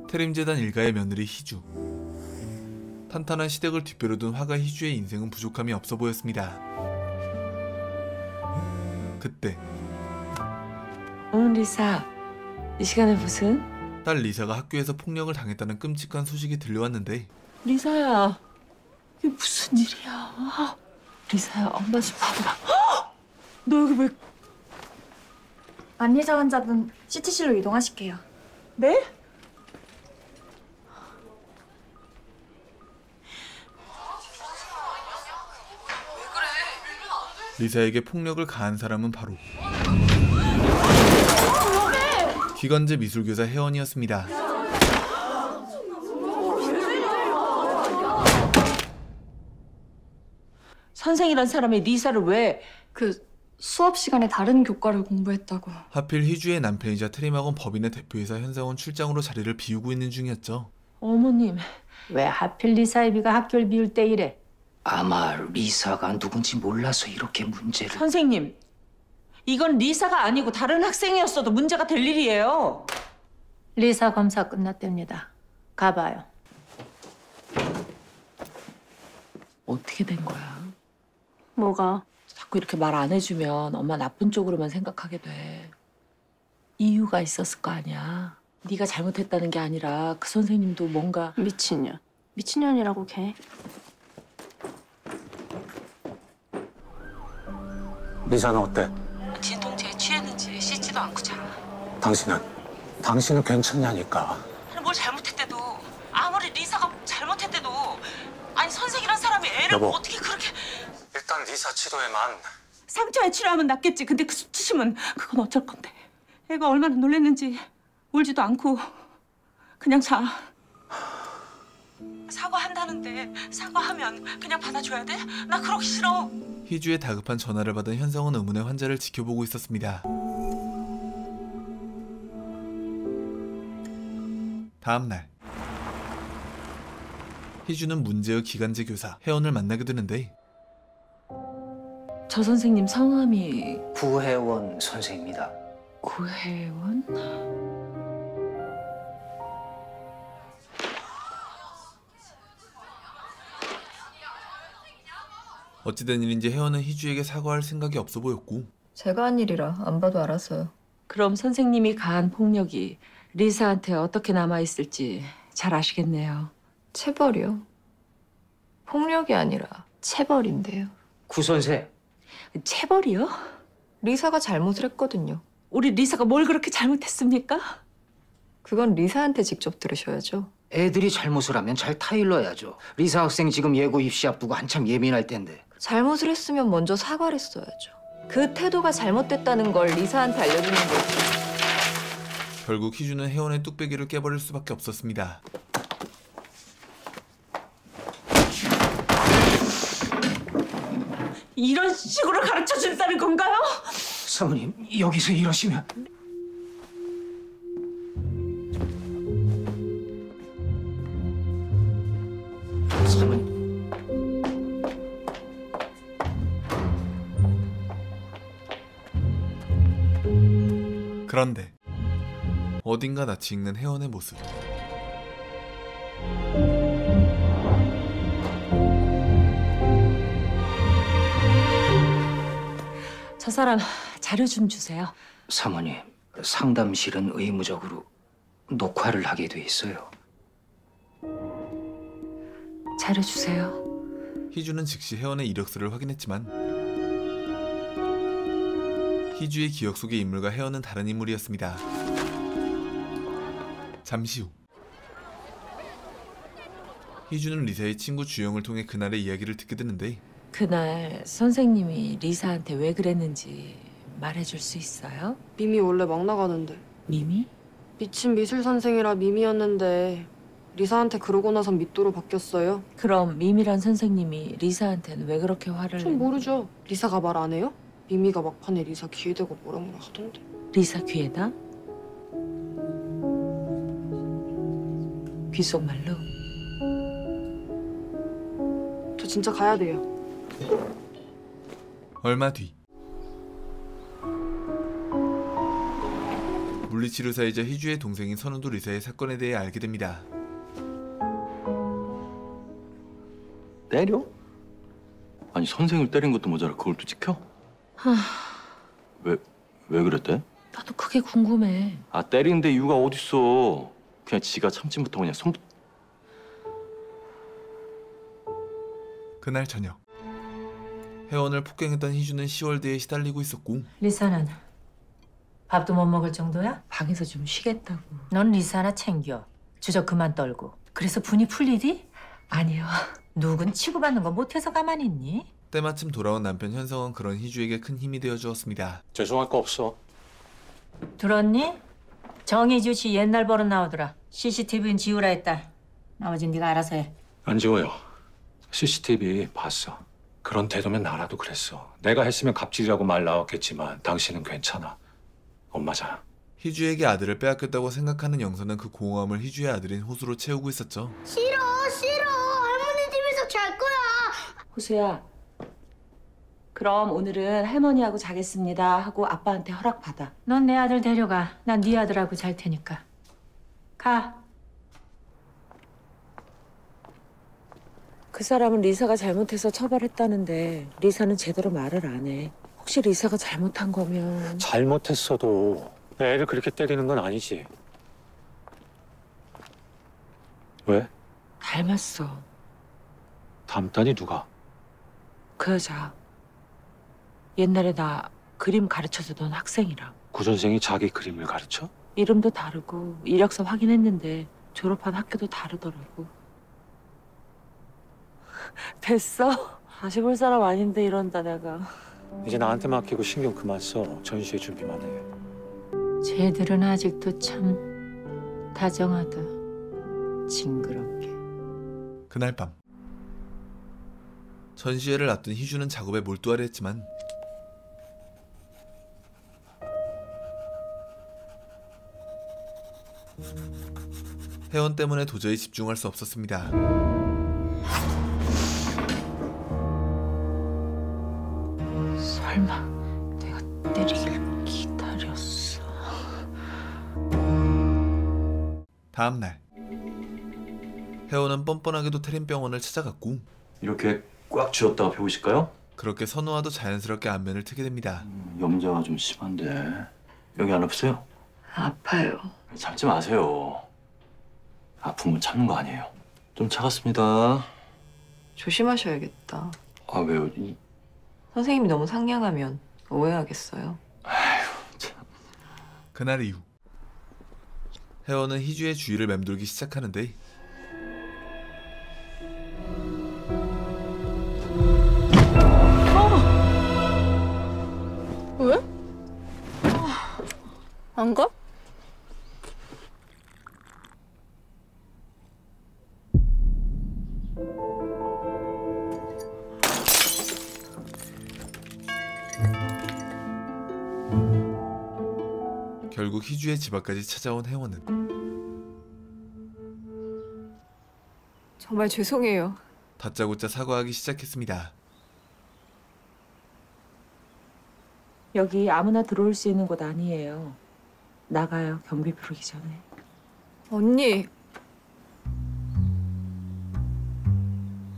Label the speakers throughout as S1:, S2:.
S1: 태림재단 일가의 며느리 희주. 탄탄한 시댁을 뒷배로 둔 화가 희주의 인생은 부족함이 없어 보였습니다. 그때
S2: 리사, 이 시간에 무슨?
S1: 딸 리사가 학교에서 폭력을 당했다는 끔찍한 소식이 들려왔는데
S2: 리사야, 이게 무슨 일이야? 리사야, 엄마 좀 봐봐. 너 여기 왜?
S3: 안리사 환자분 CT실로 이동하실게요.
S2: 네?
S1: 리사에게 폭력을 가한 사람은 바로 기관제 미술교사 혜원이었습니다.
S2: 선생이란 사람이 리사를 왜?
S3: 수업 시간에 다른 교과를 공부했다고.
S1: 하필 희주의 남편이자 트림학원 법인의 대표이사 현사원 출장으로 자리를 비우고 있는 중이었죠.
S2: 어머님,
S4: 왜 하필 리사애비가 학교를 비울 때 이래?
S5: 아마 리사가 누군지 몰라서 이렇게 문제를...
S2: 선생님, 이건 리사가 아니고 다른 학생이었어도 문제가 될 일이에요.
S4: 리사 검사 끝났답니다. 가봐요.
S2: 어떻게 된 거야?
S3: 뭐가?
S2: 자꾸 이렇게 말 안 해주면 엄마 나쁜 쪽으로만 생각하게 돼. 이유가 있었을 거 아니야. 네가 잘못했다는 게 아니라 그 선생님도 뭔가...
S3: 미친년. 미친년이라고 걔.
S6: 리사는 어때?
S2: 진통제에 취했는지 씻지도 않고 자.
S6: 당신은 괜찮냐니까.
S2: 뭘 잘못했대도, 아무리 리사가 잘못했대도, 아니 선생이란 사람이 애를
S6: 여보.
S2: 어떻게 그렇게...
S6: 일단 리사 치료에만.
S2: 상처에 치료하면 낫겠지. 근데 그 수치심은 그건 어쩔 건데. 애가 얼마나 놀랬는지 울지도 않고 그냥 자. 사과한다는데 사과하면 그냥 받아줘야 돼? 나 그러기 싫어.
S1: 희주의 다급한 전화를 받은 현성은 의문의 환자를 지켜보고 있었습니다. 다음 날 희주는 문제의 기간제 교사 혜원을 만나게 되는데
S2: 저 선생님 성함이...
S5: 구혜원 선생입니다.
S2: 구혜원?
S1: 어찌된 일인지 혜원은 희주에게 사과할 생각이 없어 보였고
S7: 제가 한 일이라 안 봐도 알았어요.
S2: 그럼 선생님이 가한 폭력이 리사한테 어떻게 남아있을지 잘 아시겠네요.
S7: 체벌이요? 폭력이 아니라 체벌인데요.
S5: 구 선생.
S2: 체벌이요?
S7: 리사가 잘못을 했거든요.
S2: 우리 리사가 뭘 그렇게 잘못했습니까?
S7: 그건 리사한테 직접 들으셔야죠.
S5: 애들이 잘못을 하면 잘 타일러야죠. 리사 학생 지금 예고 입시 앞두고 한참 예민할 텐데.
S7: 잘못을 했으면 먼저 사과를 했어야죠. 그 태도가 잘못됐다는 걸 리사한테 알려주는 거지.
S1: 결국 희주는 혜원의 뚝배기를 깨버릴 수밖에 없었습니다.
S2: 이런 식으로 가르쳐준다는 건가요?
S5: 사모님, 여기서 이러시면... 사모님...
S1: 그런데 어딘가 낯이 익는 혜원의 모습.
S2: 저 사람 자료 좀 주세요.
S5: 사모님, 상담실은 의무적으로 녹화를 하게 돼 있어요.
S2: 자료 주세요.
S1: 희주는 즉시 혜원의 이력서를 확인했지만 희주의 기억 속의 인물과 혜원은 다른 인물이었습니다. 잠시 후 희주는 리사의 친구 주영을 통해 그날의 이야기를 듣게 되는데
S2: 그날 선생님이 리사한테 왜 그랬는지 말해줄 수 있어요?
S8: 미미 원래 막 나가는데.
S2: 미미?
S8: 미친 미술 선생이라 미미였는데 리사한테 그러고 나선 미또로 바뀌었어요.
S2: 그럼 미미란 선생님이 리사한테는 왜 그렇게 화를...
S8: 전 모르죠. 리사가 말 안 해요? 미미가 막판에 리사 귀에 대고 뭐라 하던데.
S2: 리사 귀에다? 귓속말로?
S8: 저 진짜 가야 돼요.
S1: 얼마 뒤 물리치료사이자 희주의 동생인 선우도 리사의 사건에 대해 알게 됩니다.
S9: 때려? 아니 선생을 때린 것도 모자라 그걸 또 지켜? 왜 그랬대?
S2: 나도 그게 궁금해.
S9: 아 때리는데 이유가 어딨어. 그냥 지가 참지 못하고 그냥
S1: 그날 저녁 혜원을 폭행했던 희주는 시월드에 시달리고 있었고
S4: 리사는 밥도 못 먹을 정도야?
S2: 방에서 좀 쉬겠다고.
S4: 넌 리사 하나 챙겨. 주저 그만 떨고. 그래서 분이 풀리디?
S2: 아니요.
S4: 누군 치고받는 거 못해서 가만히 있니?
S1: 때마침 돌아온 남편 현성은 그런 희주에게 큰 힘이 되어 주었습니다.
S6: 죄송할 거 없어.
S4: 들었니? 정희주 씨 옛날 버릇 나오더라. CCTV는 지우라 했다. 나머진 네가 알아서 해.
S6: 안 지워요. CCTV 봤어. 그런 태도면 나라도 그랬어. 내가 했으면 갑질이라고 말 나왔겠지만 당신은 괜찮아. 엄마잖아.
S1: 희주에게 아들을 빼앗겼다고 생각하는 영선은 그 공허함을 희주의 아들인 호수로 채우고 있었죠.
S10: 싫어. 할머니 집에서 잘 거야.
S2: 호수야. 그럼 오늘은 할머니하고 자겠습니다 하고 아빠한테 허락받아.
S4: 넌 내 아들 데려가. 난 네 아들하고 잘 테니까. 가.
S2: 그 사람은 리사가 잘못해서 처벌했다는데 리사는 제대로 말을 안 해. 혹시 리사가 잘못한 거면...
S6: 잘못했어도 애를 그렇게 때리는 건 아니지. 왜?
S2: 닮았어.
S6: 닮다니 누가?
S2: 그 여자. 옛날에 나 그림 가르쳐주던 학생이랑.
S6: 구전생이 자기 그림을 가르쳐?
S2: 이름도 다르고 이력서 확인했는데 졸업한 학교도 다르더라고. 됐어. 다시 볼 사람 아닌데 이런다 내가.
S6: 이제 나한테 맡기고 신경 그만 써. 전시회 준비만 해.
S4: 쟤들은 아직도 참 다정하다. 징그럽게.
S1: 그날 밤 전시회를 앞둔 희주는 작업에 몰두하려 했지만 혜원 때문에 도저히 집중할 수 없었습니다.
S2: 설마 내가 때리길 기다렸어.
S1: 다음 날 혜원은 뻔뻔하게도 태림병원을 찾아갔고
S9: 이렇게 꽉 쥐었다가 배우실까요?
S1: 그렇게 선우와도 자연스럽게 안면을 트게 됩니다.
S9: 염자가 좀 심한데 여기 안 아프세요?
S7: 아파요.
S9: 참지 마세요. 아픔은 참는 거 아니에요. 좀 차갑습니다.
S7: 조심하셔야겠다.
S9: 아 왜요?
S7: 선생님이 너무 상냥하면 오해하겠어요.
S1: 그날 이후 혜원은 희주의 주위를 맴돌기 시작하는데
S10: 왜? 안 가?
S1: 결국 희주의 집 앞까지 찾아온 혜원은
S7: 정말 죄송해요.
S1: 다짜고짜 사과하기 시작했습니다.
S2: 여기 아무나 들어올 수 있는 곳 아니에요. 나가요. 경비 부르기 전에.
S8: 언니.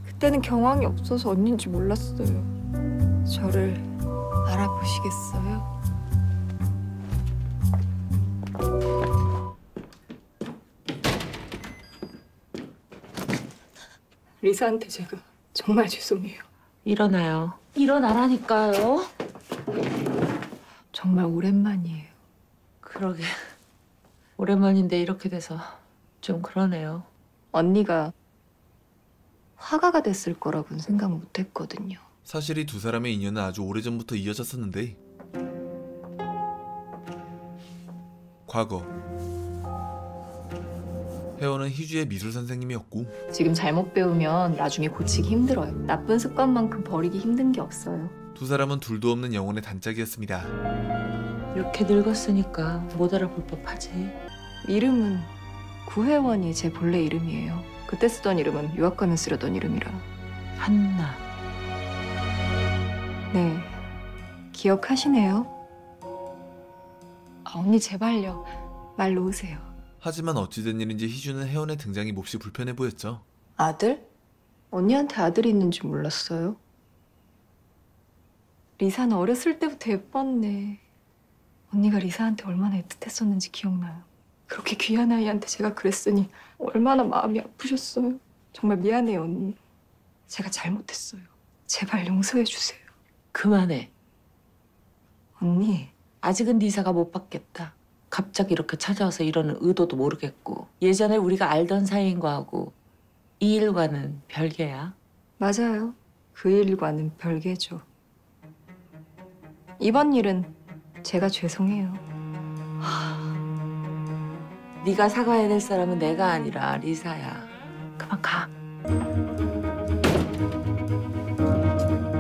S8: 그때는 경황이 없어서 언니인지 몰랐어요. 저를 알아보시겠어요? 리사한테 제가 정말 죄송해요.
S2: 일어나요. 일어나라니까요.
S8: 정말 오랜만이에요.
S2: 그러게. 오랜만인데 이렇게 돼서 좀 그러네요.
S7: 언니가 화가가 됐을 거라고는 생각 못 했거든요.
S1: 사실 이 두 사람의 인연은 아주 오래전부터 이어졌었는데 과거 혜원은 희주의 미술 선생님이었고
S7: 지금 잘못 배우면 나중에 고치기 힘들어요. 나쁜 습관만큼 버리기 힘든 게 없어요.
S1: 두 사람은 둘도 없는 영혼의 단짝이었습니다.
S2: 이렇게 늙었으니까 못 알아볼 법하지.
S7: 이름은 구혜원이 제 본래 이름이에요. 그때 쓰던 이름은 유학 가면 쓰려던 이름이라.
S2: 한나.
S7: 네, 기억하시네요. 아, 언니 제발요. 말 놓으세요.
S1: 하지만 어찌된 일인지 희주는 혜원의 등장이 몹시 불편해 보였죠.
S7: 아들? 언니한테 아들이 있는지 몰랐어요. 리사는 어렸을 때부터 예뻤네. 언니가 리사한테 얼마나 애틋했었는지 기억나요. 그렇게 귀한 아이한테 제가 그랬으니 얼마나 마음이 아프셨어요. 정말 미안해요, 언니. 제가 잘못했어요. 제발 용서해 주세요.
S2: 그만해.
S7: 언니,
S2: 아직은 리사가 못 받겠다. 갑자기 이렇게 찾아와서 이러는 의도도 모르겠고 예전에 우리가 알던 사이인 거하고 이 일과는 별개야.
S7: 맞아요. 그 일과는 별개죠. 이번 일은 제가 죄송해요.
S2: 네가 사과해야 될 사람은 내가 아니라 리사야. 그만 가.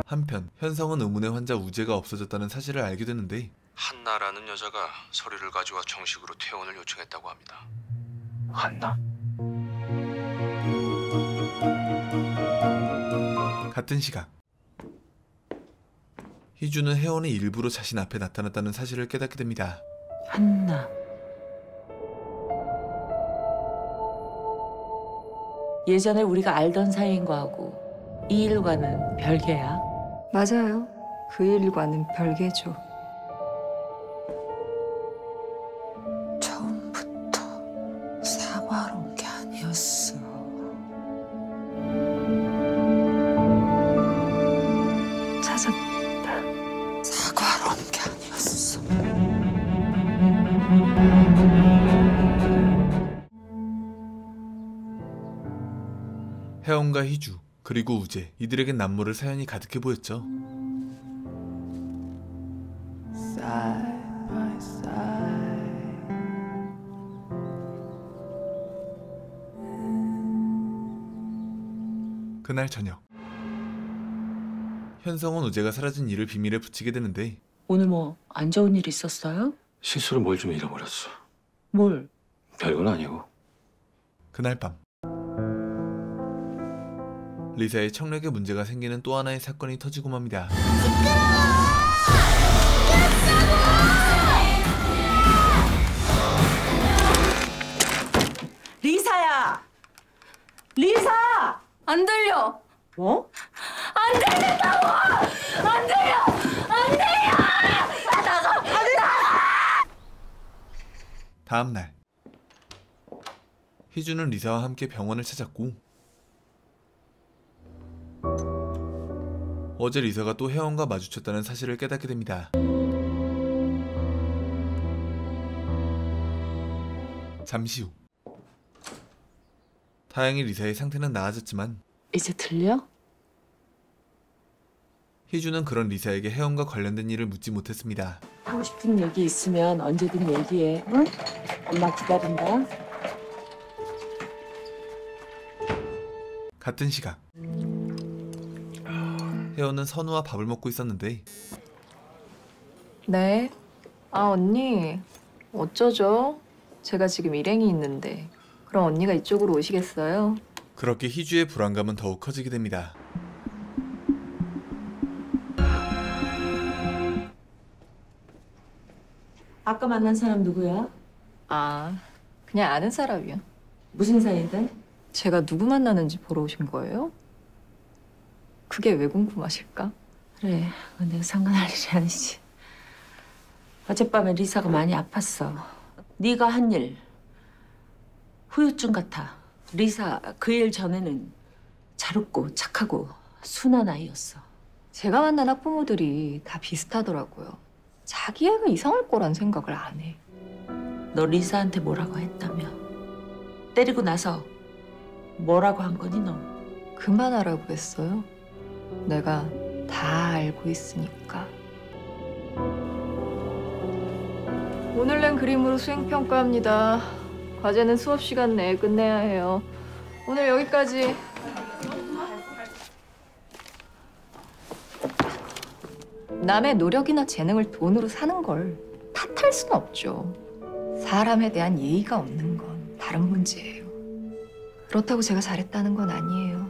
S1: 한편 현성은 의문의 환자 우재가 없어졌다는 사실을 알게 되는데
S11: 한나라는 여자가 서류를 가져와 정식으로 퇴원을 요청했다고 합니다.
S6: 한나?
S1: 같은 시각 희주는 혜원이 일부러 자신 앞에 나타났다는 사실을 깨닫게 됩니다.
S2: 한나. 예전에 우리가 알던 사이인 거하고 이 일과는 별개야.
S7: 맞아요. 그 일과는 별개죠.
S2: 처음부터 사과하러 온 게 아니었어.
S7: 찾았다.
S2: 사과하러 온 게 아니었어.
S1: 혜원과 희주 그리고 우재 이들에겐 남모를 사연이 가득해 보였죠. 그날 저녁 현성은 우재가 사라진 일을 비밀에 붙이게 되는데
S2: 오늘 뭐 안 좋은 일 있었어요?
S6: 실수로 뭘 좀 잃어버렸어.
S2: 뭘?
S6: 별건 아니고.
S1: 그날 밤 리사의 청력에 문제가 생기는 또 하나의 사건이 터지고 맙니다.
S2: 리사야! 리사!
S3: 안 들려.
S2: 뭐?
S3: 안 들린다고. 안 들려. 안 들려.
S1: 다음 날 희주는 리사와 함께 병원을 찾았고 어제 리사가 또 혜원과 마주쳤다는 사실을 깨닫게 됩니다. 잠시 후 다행히 리사의 상태는 나아졌지만
S2: 이제 들려?
S1: 희주는 그런 리사에게 혜원과 관련된 일을 묻지 못했습니다.
S2: 하고 싶은 얘기 있으면 언제든 얘기해. 응? 엄마 기다린다.
S1: 같은 시각 혜원은 선우와 밥을 먹고 있었는데
S7: 네. 아, 언니. 어쩌죠? 제가 지금 일행이 있는데. 그럼 언니가 이쪽으로 오시겠어요?
S1: 그렇게 희주의 불안감은 더욱 커지게 됩니다.
S2: 아까 만난 사람 누구야?
S7: 아, 그냥 아는 사람이요.
S2: 무슨 사이인데?
S7: 제가 누구 만나는지 보러 오신 거예요? 그게 왜 궁금하실까?
S2: 그래, 그건 내가 상관할 일이 아니지. 어젯밤에 리사가 많이 아팠어. 네가 한 일, 후유증 같아. 리사 그 일 전에는 잘 웃고 착하고 순한 아이였어.
S7: 제가 만난 학부모들이 다 비슷하더라고요. 자기 애가 이상할 거란 생각을 안 해.
S2: 너 리사한테 뭐라고 했다며? 때리고 나서 뭐라고 한 거니 너?
S7: 그만하라고 했어요. 내가 다 알고 있으니까. 오늘 낸 그림으로 수행평가합니다. 과제는 수업 시간 내에 끝내야 해요. 오늘 여기까지. 남의 노력이나 재능을 돈으로 사는 걸 탓할 수는 없죠. 사람에 대한 예의가 없는 건 다른 문제예요. 그렇다고 제가 잘했다는 건 아니에요.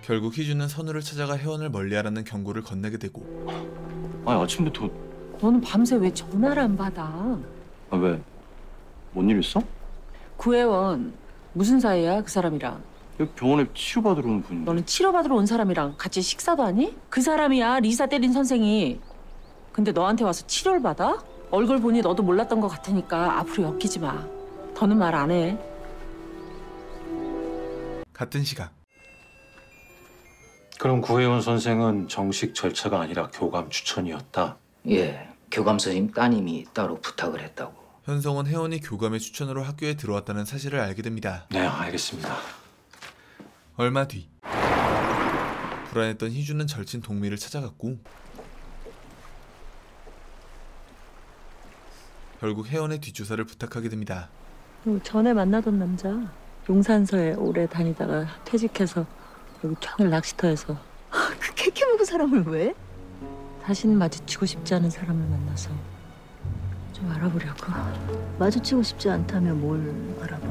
S1: 결국 희주는 선우를 찾아가 혜원을 멀리하라는 경고를 건네게 되고
S9: 아니 아침부터
S2: 너는 밤새 왜 전화를 안 받아?
S9: 아, 왜? 뭔 일 있어?
S2: 구혜원 무슨 사이야 그 사람이랑?
S9: 여기 병원에 치료받으러 온 분인데.
S2: 너는 치료받으러 온 사람이랑 같이 식사도 하니? 그 사람이야 리사 때린 선생이. 근데 너한테 와서 치료를 받아? 얼굴 보니 너도 몰랐던 것 같으니까 앞으로 엮이지 마. 더는 말 안 해.
S1: 같은 시각
S6: 그럼 구혜원 선생은 정식 절차가 아니라 교감 추천이었다.
S5: 예, 교감 선생님 따님이 따로 부탁을 했다고.
S1: 현성은 혜원이 교감의 추천으로 학교에 들어왔다는 사실을 알게 됩니다.
S6: 네, 알겠습니다.
S1: 얼마 뒤 불안했던 희주는 절친 동미를 찾아갔고 결국 혜원의 뒷조사를 부탁하게 됩니다.
S2: 전에 만나던 남자 용산서에 오래 다니다가 퇴직해서 여기 평일 낚시터에서 그 캐캐 먹은 사람을 왜? 다시는 마주치고 싶지 않은 사람을 만나서 좀 알아보려고. 마주치고 싶지 않다면 뭘 알아봐?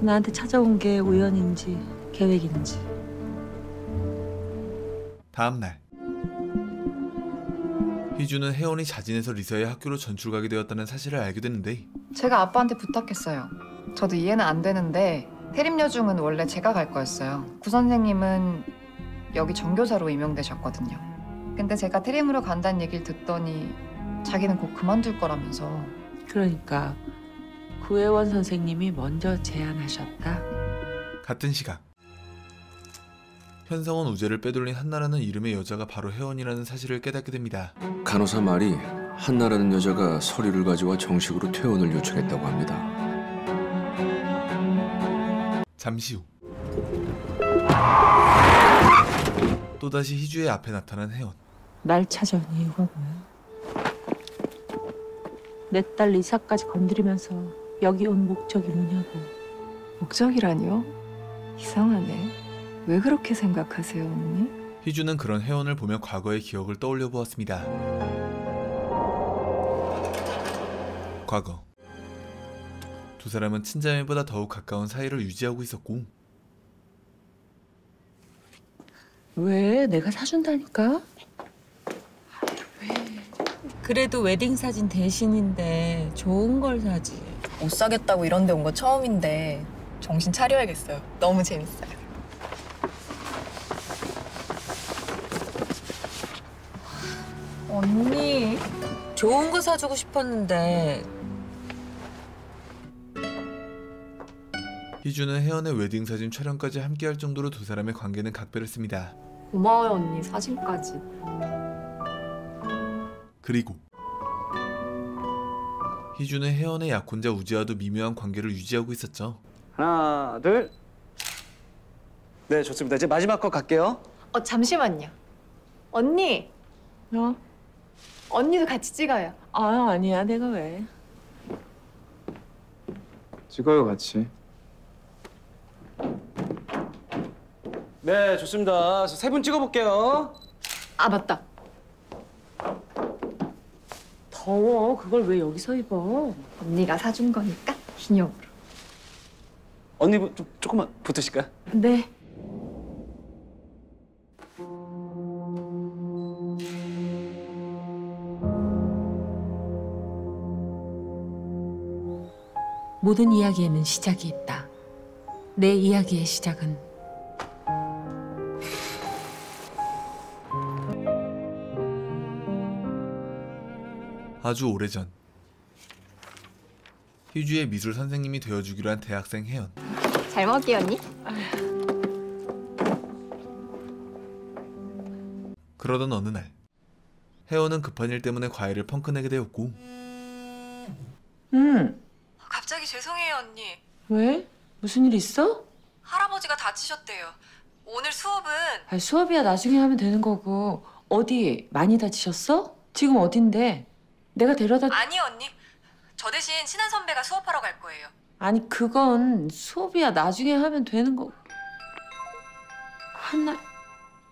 S2: 나한테 찾아온 게 우연인지 계획인지.
S1: 다음 날 희주는 혜원이 자진해서 리사의 학교로 전출 가게 되었다는 사실을 알게 되는데
S12: 제가 아빠한테 부탁했어요. 저도 이해는 안 되는데 태림여중은 원래 제가 갈 거였어요. 구 선생님은 여기 정교사로 임명되셨거든요. 근데 제가 태림으로 간다는 얘기를 듣더니 자기는 곧 그만둘 거라면서.
S2: 그러니까 구혜원 선생님이 먼저 제안하셨다.
S1: 같은 시각 현성은 우재를 빼돌린 한나라는 이름의 여자가 바로 혜원이라는 사실을 깨닫게 됩니다.
S11: 간호사 말이 한나라는 여자가 서류를 가져와 정식으로 퇴원을 요청했다고 합니다.
S1: 잠시 후 또다시 희주의 앞에 나타난 혜원.
S2: 날 찾아온 이유가 뭐야? 내 딸 리사까지 건드리면서 여기 온 목적이 뭐냐고.
S7: 목적이라니요? 이상하네. 왜 그렇게 생각하세요, 언니?
S1: 희주는 그런 혜원을 보며 과거의 기억을 떠올려 보았습니다. 과거 두 사람은 친자매보다 더욱 가까운 사이를 유지하고 있었고
S2: 왜? 내가 사준다니까? 왜? 그래도 웨딩 사진 대신인데 좋은 걸 사지.
S13: 옷 사겠다고 이런 데 온 거 처음인데 정신 차려야겠어요. 너무 재밌어요.
S2: 언니 좋은 거 사주고 싶었는데.
S1: 희주는 혜원의 웨딩 사진 촬영까지 함께할 정도로 두 사람의 관계는 각별했습니다.
S7: 고마워요, 언니. 사진까지.
S1: 그리고 희주는 혜원의 약혼자 우지와도 미묘한 관계를 유지하고 있었죠.
S14: 하나, 둘. 네, 좋습니다. 이제 마지막 거 갈게요.
S7: 잠시만요. 언니.
S2: 어?
S7: 언니도 같이 찍어요.
S2: 아니야. 내가 왜?
S14: 찍어요, 같이. 네, 좋습니다. 세 분 찍어볼게요.
S7: 아, 맞다.
S2: 더워. 그걸 왜 여기서 입어?
S7: 언니가 사준 거니까 기념으로.
S14: 언니 좀 조금만 붙으실까요?
S2: 네.
S15: 모든 이야기에는 시작이 있다. 내 이야기의 시작은
S1: 아주 오래전 희주의 미술 선생님이 되어주기로 한 대학생 혜연.
S7: 잘 먹을게요, 언니.
S1: 그러던 어느 날 혜원은 급한 일 때문에 과일을 펑크내게 되었고
S13: 갑자기 죄송해요, 언니.
S2: 왜? 무슨 일 있어?
S13: 할아버지가 다치셨대요. 오늘 수업은
S2: 수업이야 나중에 하면 되는 거고. 어디 많이 다치셨어? 지금 어딘데? 내가 데려다...
S13: 아니요, 언니. 저 대신 친한 선배가 수업하러 갈 거예요.
S2: 아니 그건 수업이야 나중에 하면 되는 거. 한날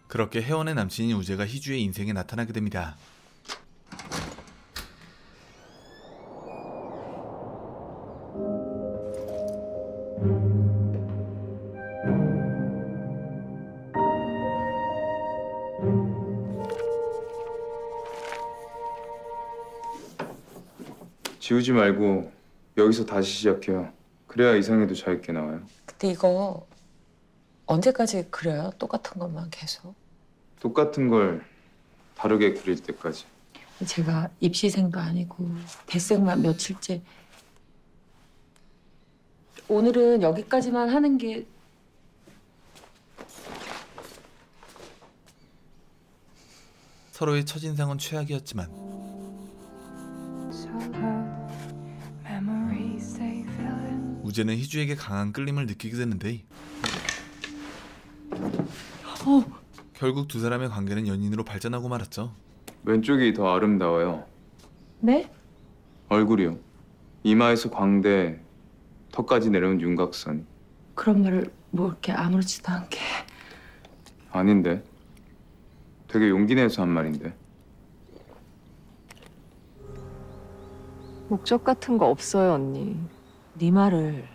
S1: 그렇게 혜원의 남친인 우재가 희주의 인생에 나타나게 됩니다.
S16: 지우지 말고 여기서 다시 시작해요. 그래야 이상해도 잘 있게 나와요.
S2: 근데 이거 언제까지 그려요? 똑같은 것만 계속?
S16: 똑같은 걸 다르게 그릴 때까지.
S2: 제가 입시생도 아니고 대생만 며칠째. 오늘은 여기까지만 하는 게
S1: 서로의 첫인상은 최악이었지만 우재는 희주에게 강한 끌림을 느끼게 되는데 결국 두 사람의 관계는 연인으로 발전하고 말았죠.
S16: 왼쪽이 더 아름다워요.
S2: 네?
S16: 얼굴이요. 이마에서 광대, 턱까지 내려온 윤곽선.
S2: 그런 말을 뭐 이렇게 아무렇지도 않게.
S16: 아닌데. 되게 용기 내서 한 말인데.
S8: 목적 같은 거 없어요, 언니.
S2: 네 말을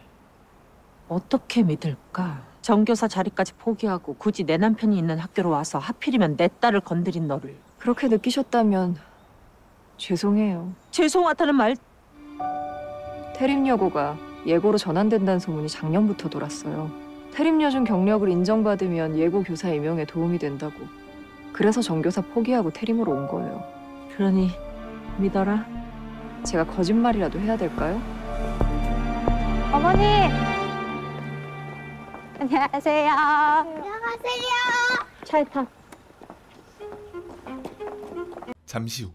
S2: 어떻게 믿을까? 정교사 자리까지 포기하고 굳이 내 남편이 있는 학교로 와서 하필이면 내 딸을 건드린 너를.
S8: 그렇게 느끼셨다면 죄송해요.
S2: 죄송하다는 말.
S8: 태림여고가 예고로 전환된다는 소문이 작년부터 돌았어요. 태림여중 경력을 인정받으면 예고 교사 임용에 도움이 된다고. 그래서 정교사 포기하고 태림으로 온 거예요.
S2: 그러니 믿어라.
S8: 제가 거짓말이라도 해야 될까요?
S10: 어머니! 안녕하세요. 안녕하세요.
S2: 차에 타.
S1: 잠시 후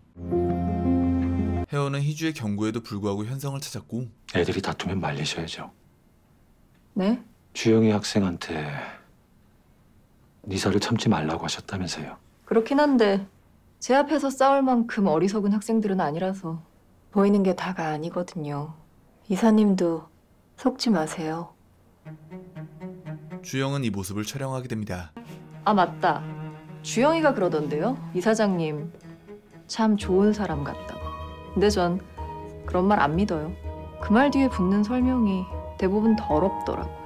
S1: 혜원은 희주의 경고에도 불구하고 현성을 찾았고
S6: 애들이 다투면 말리셔야죠.
S8: 네?
S6: 주영이 학생한테 리사를 참지 말라고 하셨다면서요.
S8: 그렇긴 한데 제 앞에서 싸울 만큼 어리석은 학생들은 아니라서. 보이는 게 다가 아니거든요. 이사님도 속지 마세요.
S1: 주영은 이 모습을 촬영하게 됩니다.
S8: 아 맞다. 주영이가 그러던데요. 이사장님 참 좋은 사람 같다고. 근데 전 그런 말 안 믿어요. 그 말 뒤에 붙는 설명이 대부분 더럽더라고요.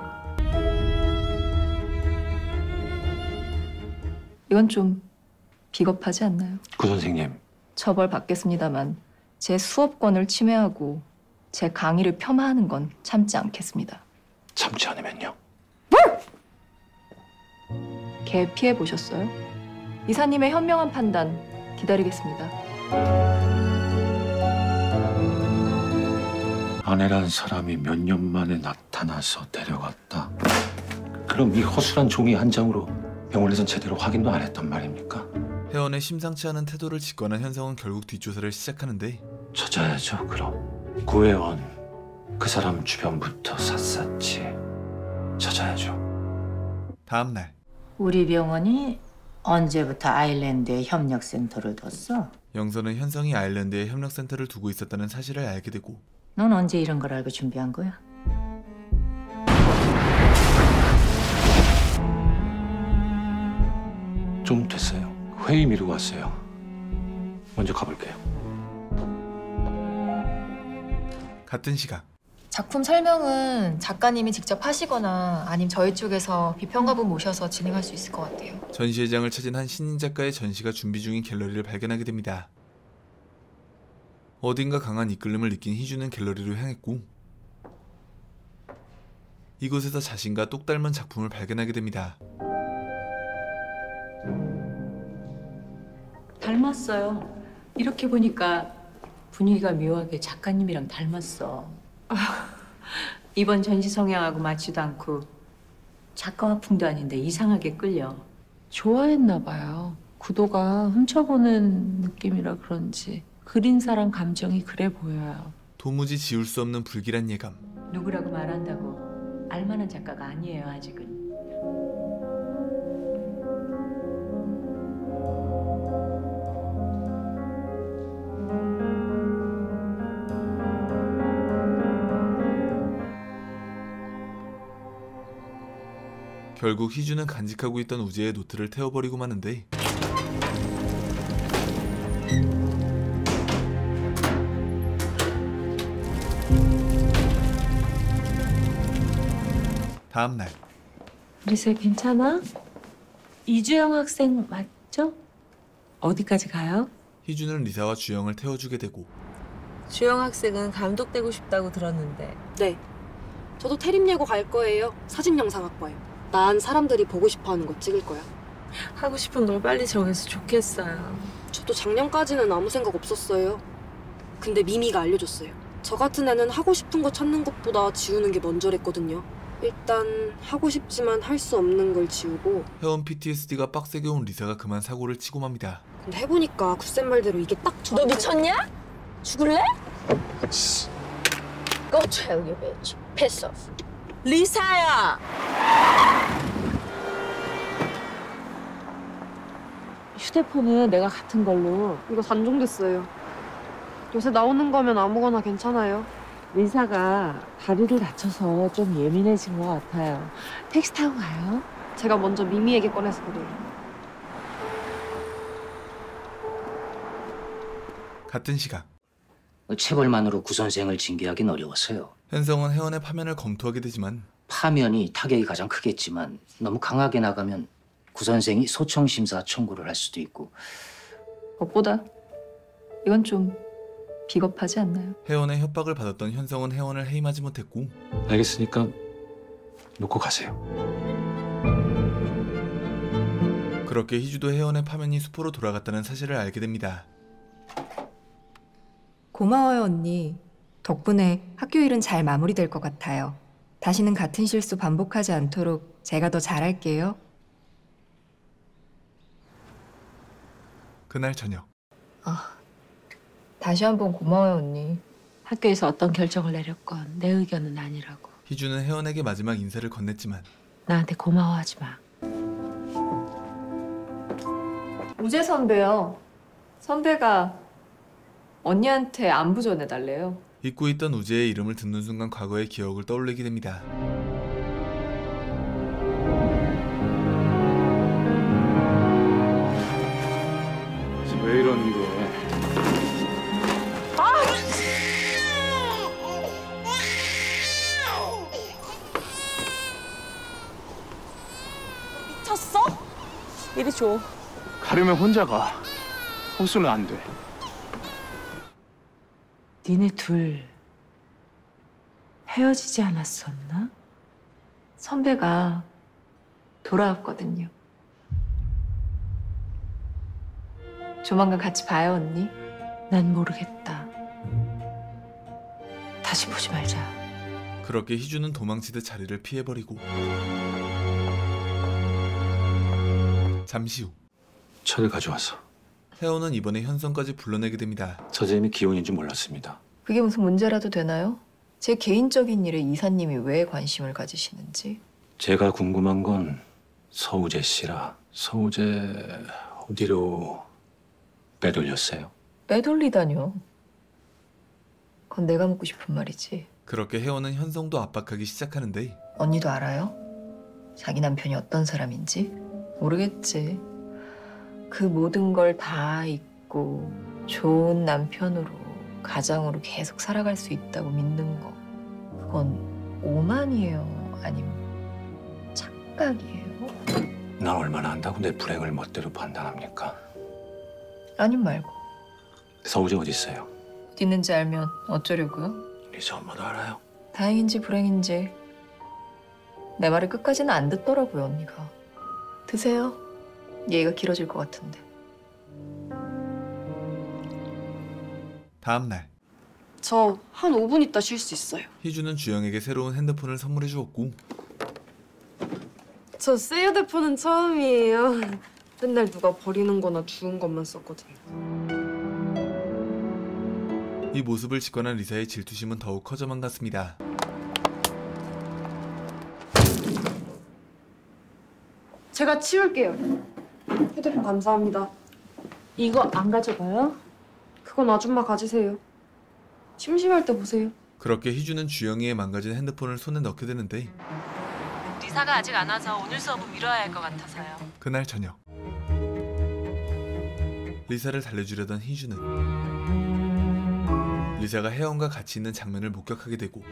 S8: 이건 좀 비겁하지 않나요?
S6: 구 선생님.
S8: 처벌 받겠습니다만 제 수업권을 침해하고 제 강의를 폄하하는 건 참지 않겠습니다.
S6: 참지 않으면요?
S8: 개 피해 보셨어요? 이사님의 현명한 판단 기다리겠습니다.
S6: 아내란 사람이 몇 년 만에 나타나서 데려갔다. 그럼 이 허술한 종이 한 장으로 병원에선 제대로 확인도 안 했단 말입니까?
S1: 혜원의 심상치 않은 태도를 직관한 현성은 결국 뒷조사를 시작하는데
S6: 찾아야죠. 그럼 구혜원 그 사람 주변부터 샅샅이 찾아야죠.
S1: 다음 날
S4: 우리 병원이 언제부터 아일랜드에 협력센터를 뒀어?
S1: 영선은 현성이 아일랜드에 협력센터를 두고 있었다는 사실을 알게 되고
S4: 넌 언제 이런 걸 알고 준비한 거야?
S6: 좀 됐어요. 회의 미루고 왔어요. 먼저 가볼게요.
S1: 같은 시각
S13: 작품 설명은 작가님이 직접 하시거나 아니면 저희 쪽에서 비평가분 모셔서 진행할 수 있을 것 같아요.
S1: 전시회장을 찾은 한 신인 작가의 전시가 준비 중인 갤러리를 발견하게 됩니다. 어딘가 강한 이끌림을 느낀 희주는 갤러리로 향했고 이곳에서 자신과 똑 닮은 작품을 발견하게 됩니다.
S2: 닮았어요. 이렇게 보니까 분위기가 묘하게 작가님이랑 닮았어. 이번 전시 성향하고 맞지도 않고 작가 화풍도 아닌데 이상하게 끌려. 좋아했나 봐요. 구도가 훔쳐보는 느낌이라 그런지 그린 사람 감정이 그래 보여요.
S1: 도무지 지울 수 없는 불길한 예감.
S2: 누구라고 말한다고 알만한 작가가 아니에요, 아직은.
S1: 결국 희주는 간직하고 있던 우재의 노트를 태워버리고 마는데 다음 날
S2: 리세 괜찮아? 이주영 학생 맞죠? 어디까지 가요?
S1: 희주는 리사와 주영을 태워주게 되고
S2: 주영 학생은 감독되고 싶다고 들었는데.
S17: 네. 저도 태림예고 갈 거예요. 사진영상학과요. 난 사람들이 보고 싶어하는 거 찍을 거야.
S2: 하고 싶은 걸 빨리 정해서 좋겠어요.
S17: 저도 작년까지는 아무 생각 없었어요. 근데 미미가 알려줬어요. 저 같은 애는 하고 싶은 거 찾는 것보다 지우는 게 먼저랬거든요. 일단 하고 싶지만 할 수 없는 걸 지우고.
S1: 회원 PTSD가 빡세게 온 리사가 그만 사고를 치고 맙니다.
S17: 근데 해보니까 굳센 말대로 이게 딱 저.
S4: 너 미쳤냐? 죽을래? Go tell your bitch. Piss off.
S2: 리사야! 휴대폰은 내가 같은 걸로.
S17: 이거 단종됐어요. 요새 나오는 거면 아무거나 괜찮아요.
S2: 리사가 다리를 다쳐서 좀 예민해진 것 같아요. 택시 타고 가요.
S17: 제가 먼저 미미에게 꺼내서 그래요.
S1: 같은 시각
S5: 체벌만으로 구 선생을 징계하긴 어려웠어요.
S1: 현성은 회원의 파면을 검토하게 되지만
S5: 파면이 타격이 가장 크겠지만 너무 강하게 나가면 구 선생이 소청 심사 청구를 할 수도 있고.
S8: 무엇보다 이건 좀 비겁하지 않나요?
S1: 회원의 협박을 받았던 현성은 회원을 해임하지 못했고.
S6: 알겠으니까 놓고 가세요.
S1: 그렇게 희주도 회원의 파면이 수포로 돌아갔다는 사실을 알게 됩니다.
S13: 고마워요, 언니. 덕분에 학교 일은 잘 마무리될 것 같아요. 다시는 같은 실수 반복하지 않도록 제가 더 잘할게요.
S1: 그날 저녁.
S8: 다시 한번 고마워요, 언니.
S2: 학교에서 어떤 결정을 내렸건 내 의견은 아니라고.
S1: 희주는 회원에게 마지막 인사를 건넸지만
S2: 나한테 고마워하지 마.
S8: 우재 선배요. 선배가 언니한테 안부 전해달래요.
S1: 잊고 있던 우재의 이름을 듣는 순간 과거의 기억을 떠올리게 됩니다.
S16: 왜 이러는데?
S2: 미쳤어? 이리 줘.
S14: 가려면 혼자 가. 호수는 안 돼.
S2: 니네 둘 헤어지지 않았었나?
S8: 선배가 돌아왔거든요. 조만간 같이 봐요, 언니.
S2: 난 모르겠다. 다시 보지 말자.
S1: 그렇게 희주는 도망치듯 자리를 피해버리고. 잠시 후
S6: 차를 가져와서.
S1: 혜원은 이번에 현성까지 불러내게 됩니다.
S6: 처제님이 기혼인 줄 몰랐습니다.
S8: 그게 무슨 문제라도 되나요? 제 개인적인 일에 이사님이 왜 관심을 가지시는지.
S6: 제가 궁금한 건 서우재 씨라. 서우재 어디로 빼돌렸어요?
S8: 빼돌리다뇨. 그건 내가 묻고 싶은 말이지.
S1: 그렇게 혜원은 현성도 압박하기 시작하는데.
S8: 언니도 알아요? 자기 남편이 어떤 사람인지? 모르겠지. 그 모든 걸 다 잊고 좋은 남편으로, 가장으로 계속 살아갈 수 있다고 믿는 거. 그건 오만이에요? 아니면 착각이에요?
S6: 난 얼마나 안다고 내 불행을 멋대로 판단합니까?
S8: 아님 말고.
S6: 서우재 어디 있어요?
S8: 어디 있는지 알면 어쩌려고요?
S6: 리사 엄마도 알아요.
S8: 다행인지 불행인지 내 말을 끝까지는 안 듣더라고요, 언니가. 드세요. 얘기가 길어질 것 같은데.
S1: 다음 날
S17: 저 한 5분 있다 쉴 수 있어요.
S1: 희주는 주영에게 새로운 핸드폰을 선물해 주었고.
S17: 저 새 휴대폰은 처음이에요. 맨날 누가 버리는 거나 주운 것만 썼거든요.
S1: 이 모습을 직관한 리사의 질투심은 더욱 커져만 갔습니다.
S17: 제가 치울게요. 휴대폰 감사합니다.
S2: 이거 안 가져가요?
S17: 그건 아줌마 가지세요. 심심할 때 보세요.
S1: 그렇게 희주는 주영이의 망가진 핸드폰을 손에 넣게 되는데.
S2: 리사가 아직 안 와서 오늘 수업은 미뤄야 할 것 같아서요.
S1: 그날 저녁 리사를 달래주려던 희주는 리사가 혜원과 같이 있는 장면을 목격하게 되고.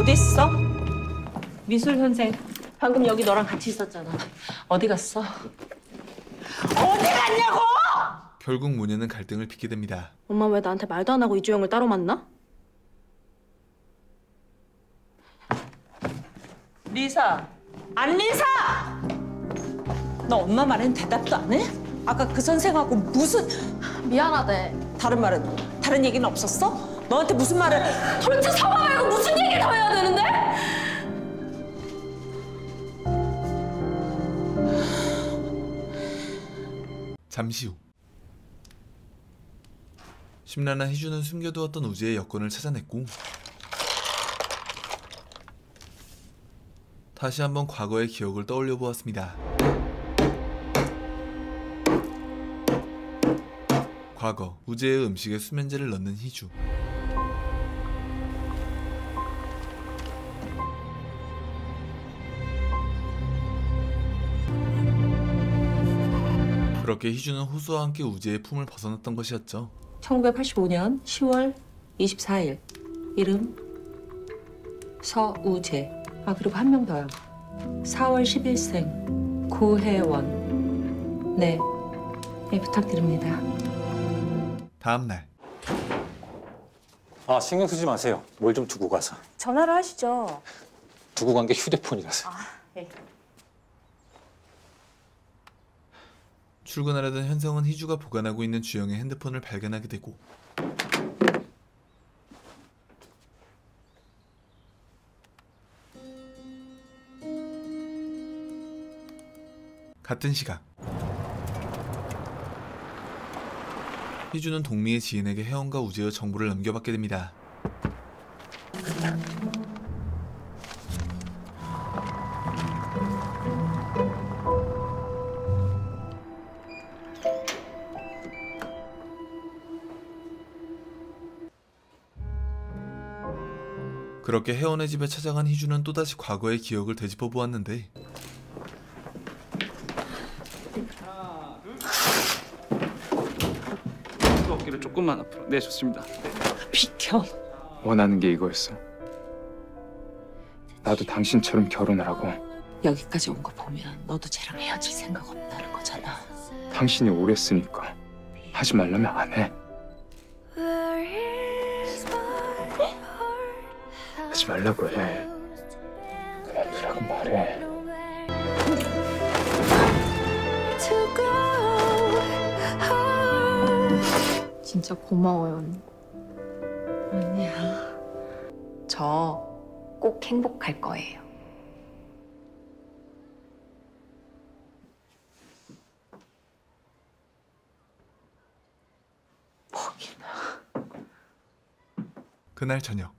S2: 어디 있어? 미술 선생. 방금 여기 너랑 같이 있었잖아. 어디 갔어? 어디 갔냐고!
S1: 결국 모녀는 갈등을 빚게 됩니다.
S17: 엄마 왜 나한테 말도 안 하고 이주영을 따로 만나?
S2: 리사! 안리사! 너 엄마 말엔 대답도 안 해? 아까 그 선생하고 무슨...
S7: 미안하대.
S2: 다른 말은? 다른 얘기는 없었어? 너한테 무슨 말을... 도대체 사과 말고 무슨 얘기를 더 해야 되는데?
S1: 잠시 후 심란한 희주는 숨겨두었던 우재의 여권을 찾아냈고 다시 한번 과거의 기억을 떠올려 보았습니다. 과거 우재의 음식에 수면제를 넣는 희주. 그렇게 희주는 호수와 함께 우재의 품을 벗어났던 것이었죠.
S2: 1985년 10월 24일. 이름 서우재. 아, 그리고 한 명 더요. 4월 10일생 고혜원. 네, 부탁드립니다.
S1: 다음 날.
S6: 아, 신경 쓰지 마세요. 뭘 좀 두고 가서.
S17: 전화를 하시죠.
S6: 두고 간 게 휴대폰이라서.
S17: 네.
S1: 출근하려던 현성은 희주가 보관하고 있는 주영의 핸드폰을 발견하게 되고 같은 시각 희주는 동미의 지인에게 혜원과 우재의 정보를 넘겨받게 됩니다. 그렇게 혜원의 집에 찾아간 희주는 또다시 과거의 기억을 되짚어 보았는데
S14: 어깨를 조금만 앞으로. 네, 좋습니다.
S2: 비켜.
S16: 원하는 게 이거였어. 나도 당신처럼 결혼을 하고
S2: 여기까지 온 거 보면 너도 쟤랑 헤어질 생각 없다는 거잖아.
S16: 당신이 오래 쓰니까 하지 말라면 안 해. 하지 말라고 해. 그만두라고 말해.
S7: 진짜 고마워요, 언니.
S2: 아니야.
S12: 저 꼭 행복할 거예요.
S1: 그날 저녁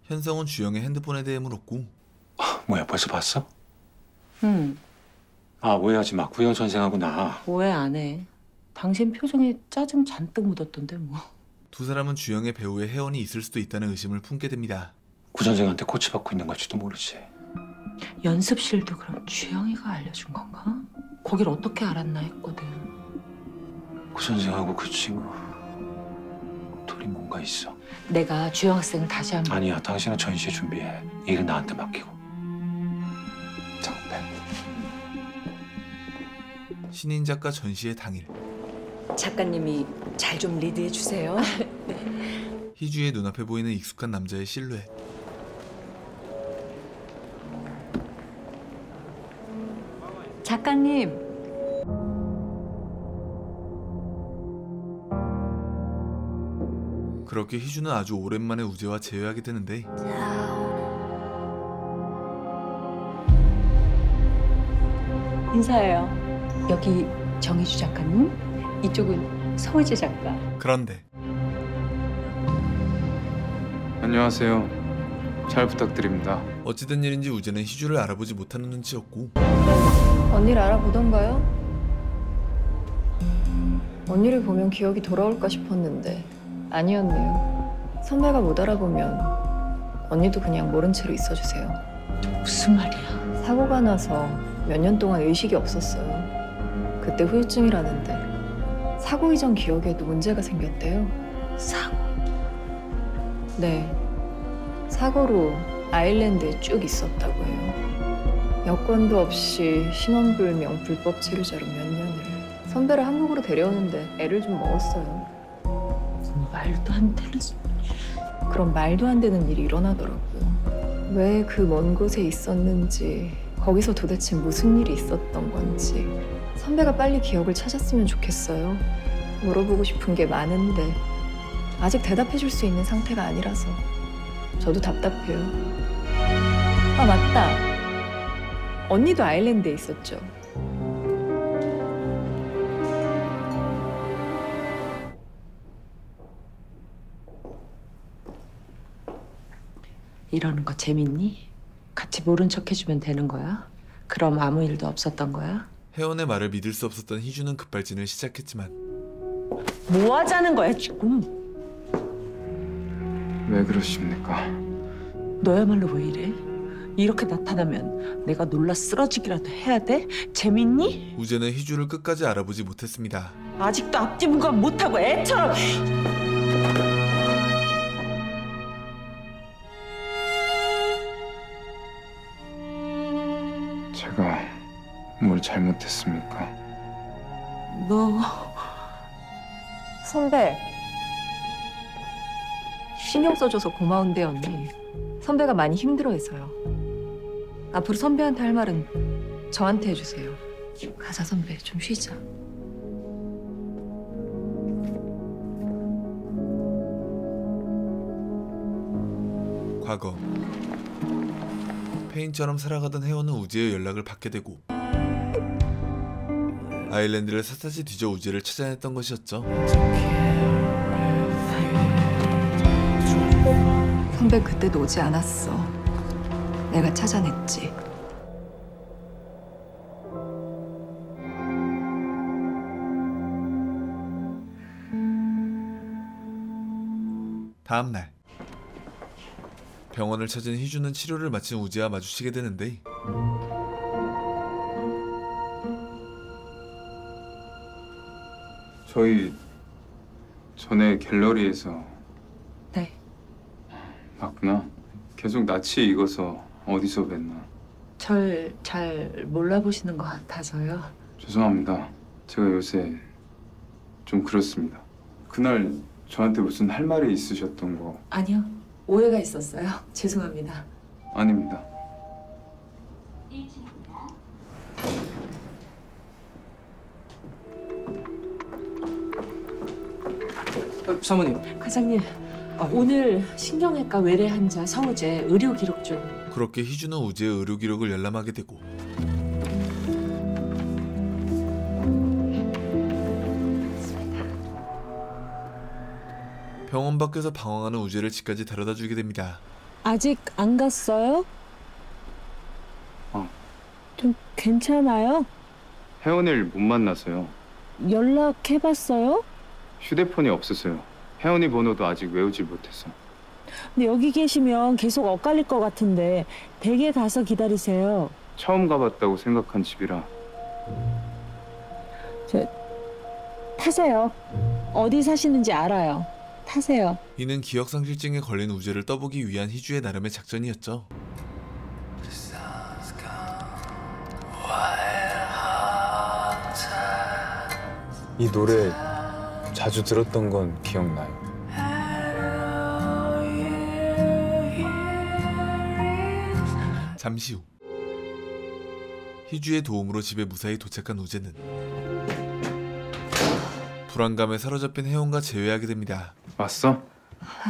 S1: 현성은 주영의 핸드폰에 대해 물었고
S6: 뭐야, 벌써 봤어?
S2: 응.
S6: 아, 오해하지 마. 구현 선생하고 나.
S2: 오해 안 해. 당신 표정에 짜증 잔뜩 묻었던데 뭐.
S1: 두 사람은 주영의 배우에 혜원이 있을 수도 있다는 의심을 품게 됩니다.
S6: 구 선생한테 코치받고 있는 걸지도 모르지.
S2: 연습실도 그럼 주영이가 알려준 건가? 거길 어떻게 알았나 했거든.
S6: 구 선생하고 그 친구 둘이 뭔가 있어.
S2: 내가 주영 학생을 다시 한번.
S6: 아니야, 당신은 전시회 준비해. 일은 나한테 맡기고. 정배.
S1: 신인 작가 전시회 당일
S18: 작가님이 잘 좀 리드해 주세요.
S1: 희주의 눈앞에 보이는 익숙한 남자의 실루엣.
S18: 작가님.
S1: 그렇게 희주는 아주 오랜만에 우재와 재회하게 되는데
S18: 인사해요. 여기 정희주 작가님, 이쪽은 서우재 작가.
S1: 그런데
S16: 안녕하세요. 잘 부탁드립니다.
S1: 어찌된 일인지 우재는 희주를 알아보지 못하는 눈치였고
S8: 언니를 알아보던가요? 언니를 보면 기억이 돌아올까 싶었는데 아니었네요. 선배가 못 알아보면 언니도 그냥 모른 채로 있어주세요.
S2: 무슨 말이야?
S8: 사고가 나서 몇 년 동안 의식이 없었어요. 그때 후유증이라는데 사고 이전 기억에도 문제가 생겼대요.
S2: 사고?
S8: 네. 사고로 아일랜드에 쭉 있었다고 해요. 여권도 없이 신원불명 불법 체류자로 몇 년을. 선배를 한국으로 데려오는데 애를 좀 먹었어요.
S2: 말도 안 되는 소리.
S8: 그런 말도 안 되는 일이 일어나더라고요. 왜 그 먼 곳에 있었는지, 거기서 도대체 무슨 일이 있었던 건지 선배가 빨리 기억을 찾았으면 좋겠어요. 물어보고 싶은 게 많은데 아직 대답해 줄 수 있는 상태가 아니라서 저도 답답해요. 아, 맞다. 언니도 아일랜드에 있었죠?
S2: 이러는 거 재밌니? 같이 모른 척 해주면 되는 거야? 그럼 아무 일도 없었던 거야?
S1: 혜원의 말을 믿을 수 없었던 희주는 급발진을 시작했지만
S2: 뭐 하자는 거야 지금?
S16: 왜 그러십니까?
S2: 너야말로 왜 이래? 이렇게 나타나면 내가 놀라 쓰러지기라도 해야 돼? 재밌니?
S1: 우재는 희주를 끝까지 알아보지 못했습니다.
S2: 아직도 앞뒤분간 못하고 애처럼.
S16: 제가 뭘 잘못했습니까?
S2: 너
S8: 선배. 신경 써줘서 고마운데 언니. 선배가 많이 힘들어해서요. 앞으로 선배한테 할 말은 저한테 해주세요. 가자 선배, 좀 쉬자.
S1: 과거 페인처럼 살아가던 혜원은 우재의 연락을 받게 되고 아일랜드를 샅샅이 뒤져 우재를 찾아냈던 것이었죠.
S3: 선배 그때도 오지 않았어. 내가 찾아냈지.
S1: 다음 날 병원을 찾은 희주는 치료를 마친 우재와 마주치게 되는데
S16: 저희 전에 갤러리에서
S2: 네.
S16: 맞구나. 계속 낯이 익어서 어디서 뵀나.
S2: 절 잘 몰라보시는 것 같아서요.
S16: 죄송합니다. 제가 요새 좀 그렇습니다. 그날 저한테 무슨 할 말이 있으셨던 거
S2: 아니요. 오해가 있었어요. 죄송합니다.
S16: 아닙니다.
S14: 사모님.
S2: 과장님, 오늘 신경외과 외래 환자 서우재 의료 기록 좀.
S1: 그렇게 희주는 우재의 의료 기록을 열람하게 되고 병원 밖에서 방황하는 우재를 집까지 데려다 주게 됩니다.
S19: 아직 안 갔어요? 좀 괜찮아요?
S16: 혜원이를 못 만나서요.
S19: 연락해봤어요?
S16: 휴대폰이 없어서요. 혜원이 번호도 아직 외우지 못해서.
S19: 근데 여기 계시면 계속 엇갈릴 것 같은데 댁에 가서 기다리세요.
S16: 처음 가봤다고 생각한 집이라.
S19: 타세요. 어디 사시는지 알아요. 타세요.
S1: 이는 기억상실증에 걸린 우재를 떠보기 위한 희주의 나름의 작전이었죠.
S16: 이 노래 자주 들었던 건 기억나요.
S1: 잠시 후 희주의 도움으로 집에 무사히 도착한 우재는 불안감에 사로잡힌 혜원과 재회하게 됩니다.
S16: 왔어?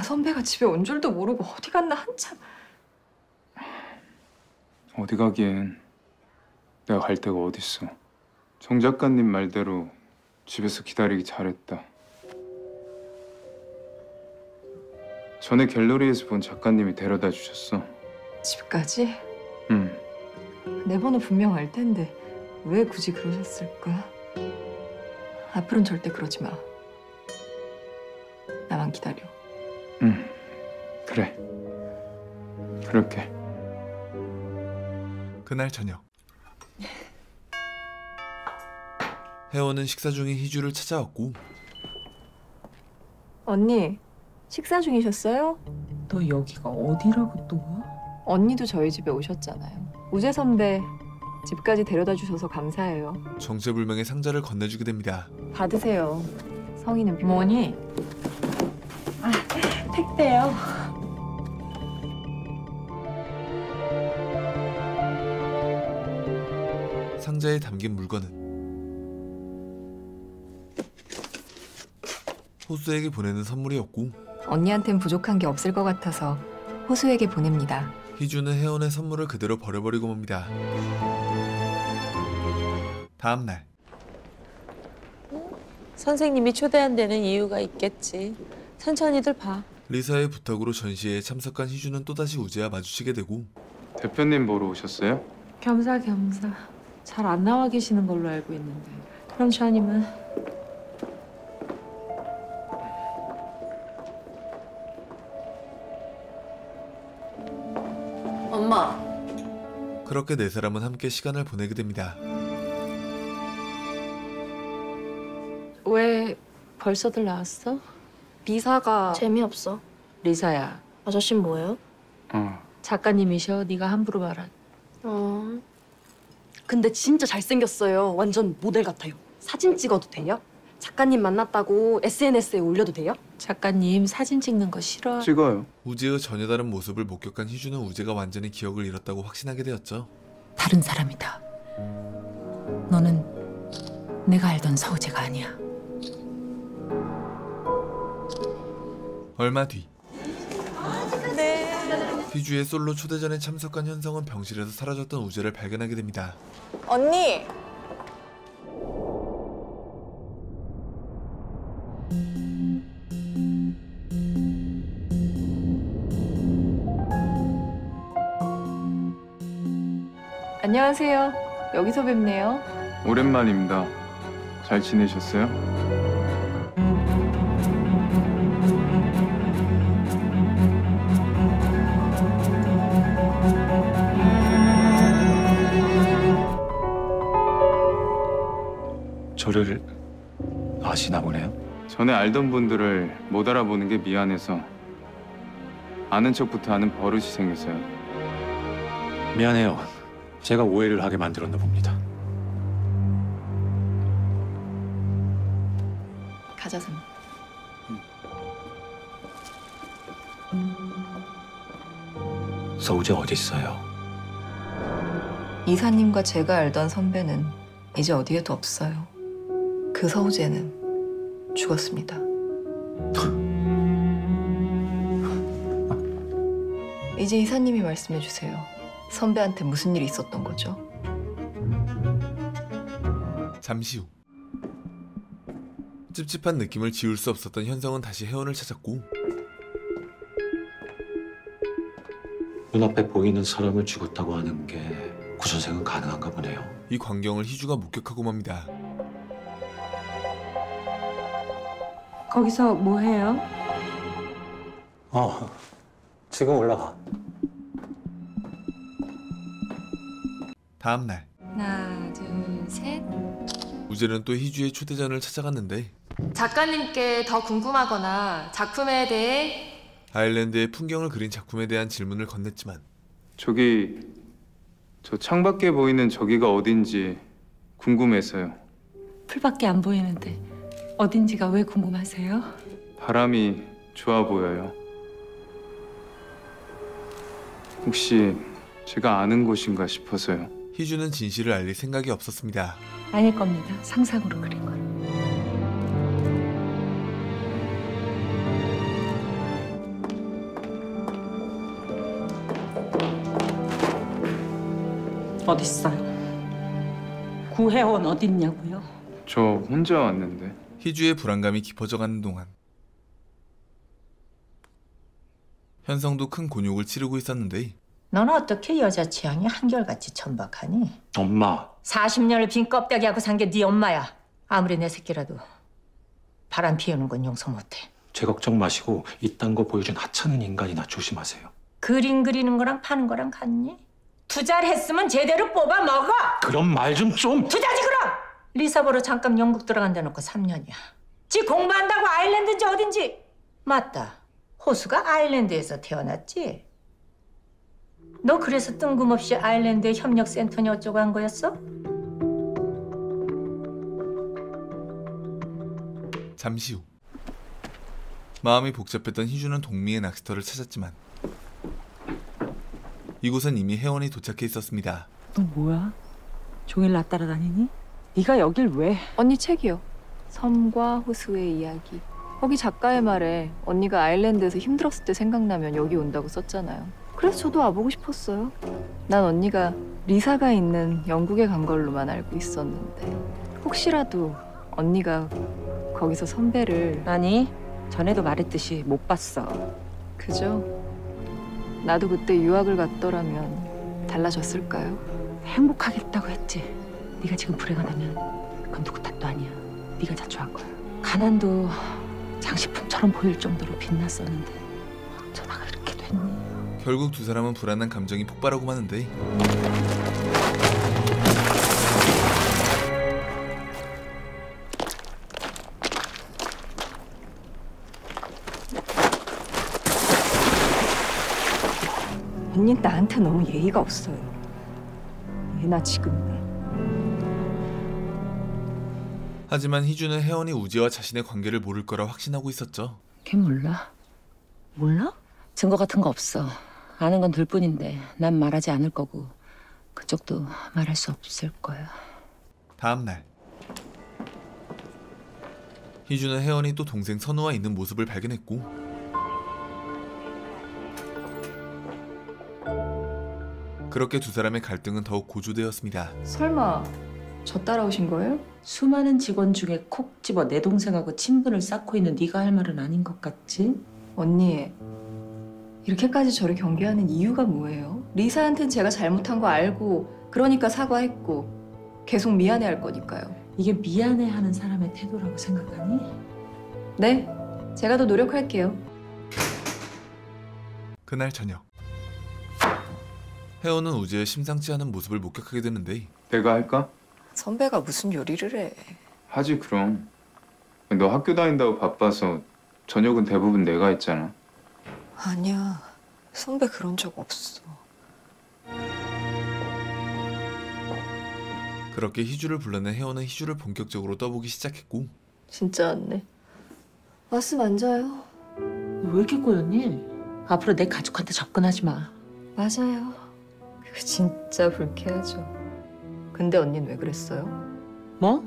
S3: 선배가 집에 온 줄도 모르고 어디 갔나 한참.
S16: 어디 가기엔 내가 갈 데가 어딨어. 정 작가님 말대로 집에서 기다리기 잘했다. 전에 갤러리에서 본 작가님이 데려다 주셨어.
S3: 집까지?
S16: 응.
S3: 내 번호 분명 알 텐데 왜 굳이 그러셨을까? 앞으로는 절대 그러지 마. 나만 기다려.
S16: 응. 그래. 그럴게.
S1: 그날 저녁 혜원은 식사 중인 희주를 찾아왔고
S8: 언니, 식사 중이셨어요?
S15: 너 여기가 어디라고 또?
S8: 언니도 저희 집에 오셨잖아요. 우재 선배 집까지 데려다 주셔서 감사해요.
S1: 정체불명의 상자를 건네주게 됩니다.
S8: 받으세요. 성의는 필요.
S4: 뭐니?
S15: 택배요.
S1: 상자에 담긴 물건은 호수에게 보내는 선물이었고,
S13: 언니한텐 부족한 게 없을 것 같아서 호수에게 보냅니다.
S1: 희주는 혜원의 선물을 그대로 버려버리고 맙니다. 다음 날
S15: 선생님이 초대한 데는 이유가 있겠지. 천천히들 봐.
S1: 리사의 부탁으로 전시회에 참석한 희주는 또다시 우재와 마주치게 되고,
S16: 대표님 보러 오셨어요?
S15: 겸사겸사. 잘 안 나와 계시는 걸로 알고 있는데. 그럼 저님은
S7: 엄마.
S1: 그렇게 네 사람은 함께 시간을 보내게 됩니다.
S15: 왜 벌써들 나왔어?
S17: 리사가 재미없어.
S15: 리사야.
S17: 아저씨는 뭐예요?
S15: 작가님이셔. 네가 함부로 말한.
S17: 근데 진짜 잘생겼어요. 완전 모델 같아요. 사진 찍어도 돼요? 작가님 만났다고 SNS에 올려도 돼요?
S15: 작가님 사진 찍는 거 싫어.
S16: 찍어요.
S1: 우재의 전혀 다른 모습을 목격한 희주는 우재가 완전히 기억을 잃었다고 확신하게 되었죠.
S15: 다른 사람이다. 너는 내가 알던 서우재가 아니야.
S1: 얼마 뒤 희주의 솔로 초대전에 참석한 현성은 병실에서 사라졌던 우재를 발견하게 됩니다.
S7: 언니.
S8: 안녕하세요. 여기서 뵙네요.
S16: 오랜만입니다. 잘 지내셨어요?
S6: 저를 아시나 보네요.
S16: 전에 알던 분들을 못 알아보는 게 미안해서 아는 척부터 하는 버릇이 생겼어요.
S6: 미안해요. 제가 오해를 하게 만들었나 봅니다.
S8: 가자, 선.
S6: 서우재 어디 있어요?
S8: 이사님과 제가 알던 선배는 이제 어디에도 없어요. 그 서우재는 죽었습니다. 이제 이사님이 말씀해 주세요. 선배한테 무슨 일이 있었던 거죠?
S1: 잠시 후 찝찝한 느낌을 지울 수 없었던 현성은 다시 혜원을 찾았고,
S6: 눈앞에 보이는 사람을 죽었다고 하는 게 구선생은 가능한가 보네요.
S1: 이 광경을 희주가 목격하고 맙니다.
S15: 거기서 뭐 해요?
S6: 지금 올라가.
S1: 다음 날
S13: 하나, 둘, 셋.
S1: 우재는 또 희주의 초대전을 찾아갔는데,
S12: 작가님께 더 궁금하거나 작품에 대해
S1: 아일랜드의 풍경을 그린 작품에 대한 질문을 건넸지만
S16: 저기 저 창밖에 보이는 저기가 어딘지 궁금해서요.
S15: 풀밖에 안 보이는데 어딘지가 왜 궁금하세요?
S16: 바람이 좋아 보여요. 혹시 제가 아는 곳인가 싶어서요.
S1: 희주는 진실을 알릴 생각이 없었습니다.
S15: 아닐 겁니다. 상상으로 그린 건. 어딨어요? 구혜원 어딨냐고요?
S16: 저 혼자 왔는데.
S1: 희주의 불안감이 깊어져가는 동안 현성도 큰 곤욕을 치르고 있었는데,
S4: 너는 어떻게 여자 취향이 한결같이 천박하니?
S6: 엄마.
S4: 40년을 빈 껍데기하고 산 게 네 엄마야. 아무리 내 새끼라도 바람 피우는 건 용서 못해.
S6: 제 걱정 마시고 이딴 거 보여준 하찮은 인간이나 조심하세요.
S4: 그림 그리는 거랑 파는 거랑 같니? 투자를 했으면 제대로 뽑아 먹어.
S6: 그럼 말 좀
S4: 투자지 그럼. 리사 보러 잠깐 영국 들어간다 놓고 3년이야. 지 공부한다고 아일랜드인지 어딘지. 맞다. 호수가 아일랜드에서 태어났지? 너 그래서 뜬금없이 아일랜드 협력센터니 어쩌고 한 거였어?
S1: 잠시 후 마음이 복잡했던 희주는 동미의 낚시터를 찾았지만 이곳은 이미 혜원이 도착해 있었습니다.
S15: 너 뭐야? 종일 나 따라다니니? 네가 여길 왜?
S8: 언니 책이요. 섬과 호수의 이야기. 거기 작가의 말에 언니가 아일랜드에서 힘들었을 때 생각나면 여기 온다고 썼잖아요. 그래서 저도 와보고 싶었어요. 난 언니가 리사가 있는 영국에 간 걸로만 알고 있었는데 혹시라도 언니가 거기서 선배를...
S2: 아니, 전에도 말했듯이 못 봤어.
S8: 그죠? 나도 그때 유학을 갔더라면 달라졌을까요?
S2: 행복하겠다고 했지. 네가 지금 불행하다면 그건 누구 탓도 아니야. 네가 자초한 거야. 가난도 장식품처럼 보일 정도로 빛났었는데 어쩌다가 이렇게 됐니?
S1: 결국 두 사람은 불안한 감정이 폭발하고 마는데
S3: 언니 나한테 너무 예의가 없어요. 얘나 지금이나.
S1: 하지만 희주는 혜원이 우지와 자신의 관계를 모를 거라 확신하고 있었죠.
S2: 걔 몰라. 몰라? 증거 같은 거 없어. 아는 건 둘뿐인데 난 말하지 않을 거고 그쪽도 말할 수 없을 거야.
S1: 다음 날 희주는 혜원이 또 동생 선우와 있는 모습을 발견했고 그렇게 두 사람의 갈등은 더욱 고조되었습니다.
S8: 설마 저 따라오신 거예요?
S2: 수많은 직원 중에 콕 집어 내 동생하고 친분을 쌓고 있는 네가 할 말은 아닌 것 같지?
S8: 언니, 이렇게까지 저를 경계하는 이유가 뭐예요? 리사한텐 제가 잘못한 거 알고 그러니까 사과했고 계속 미안해할 거니까요.
S2: 이게 미안해하는 사람의 태도라고 생각하니?
S8: 네, 제가 더 노력할게요.
S1: 그날 저녁 혜원은 우지의 심상치 않은 모습을 목격하게 되는데
S16: 내가 할까?
S8: 선배가 무슨 요리를 해.
S16: 하지 그럼. 너 학교 다닌다고 바빠서 저녁은 대부분 내가 했잖아.
S8: 아니야, 선배 그런 적 없어.
S1: 그렇게 희주를 불러낸 혜원은 희주를 본격적으로 떠보기 시작했고
S8: 진짜 왔네. 왔으면 앉아요.
S2: 왜 이렇게 꼬였니? 앞으로 내 가족한테 접근하지 마.
S8: 맞아요. 그거 진짜 불쾌하죠. 근데 언니는 왜 그랬어요?
S2: 뭐?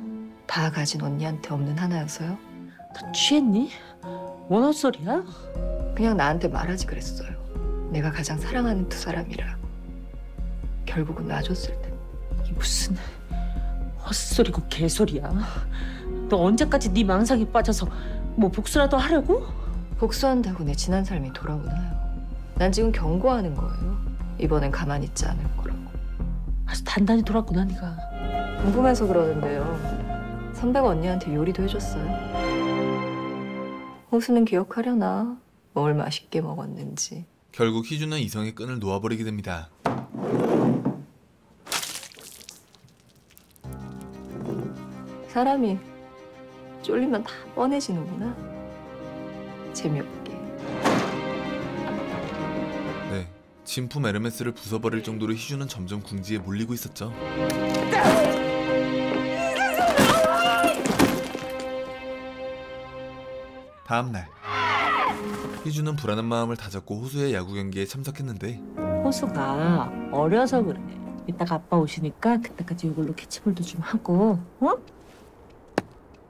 S8: 다 가진 언니한테 없는 하나여서요?
S2: 너 취했니? 뭔 헛소리야?
S8: 그냥 나한테 말하지 그랬어요. 내가 가장 사랑하는 두 사람이라. 결국은 놔줬을 때.
S2: 이게 무슨 헛소리고 개소리야. 너 언제까지 네 망상에 빠져서 뭐 복수라도 하려고?
S8: 복수한다고 내 지난 삶이 돌아오나요? 난 지금 경고하는 거예요. 이번엔 가만히 있지 않을 거라고.
S2: 아주 단단히 돌았구나 네가.
S8: 궁금해서 그러는데요. 선배가 언니한테 요리도 해줬어요. 호수는 기억하려나? 뭘 맛있게 먹었는지.
S1: 결국 희주는 이성의 끈을 놓아버리게 됩니다.
S8: 사람이 쫄리면 다 뻔해지는구나. 재미없게.
S1: 네, 진품 에르메스를 부숴버릴 정도로 희주는 점점 궁지에 몰리고 있었죠. 다음 날 희주는 불안한 마음을 다잡고 호수의 야구 경기에 참석했는데
S2: 호수가 어려서 그래. 이따가 아빠 오시니까 그때까지 이걸로 캐치볼도 좀 하고, 어?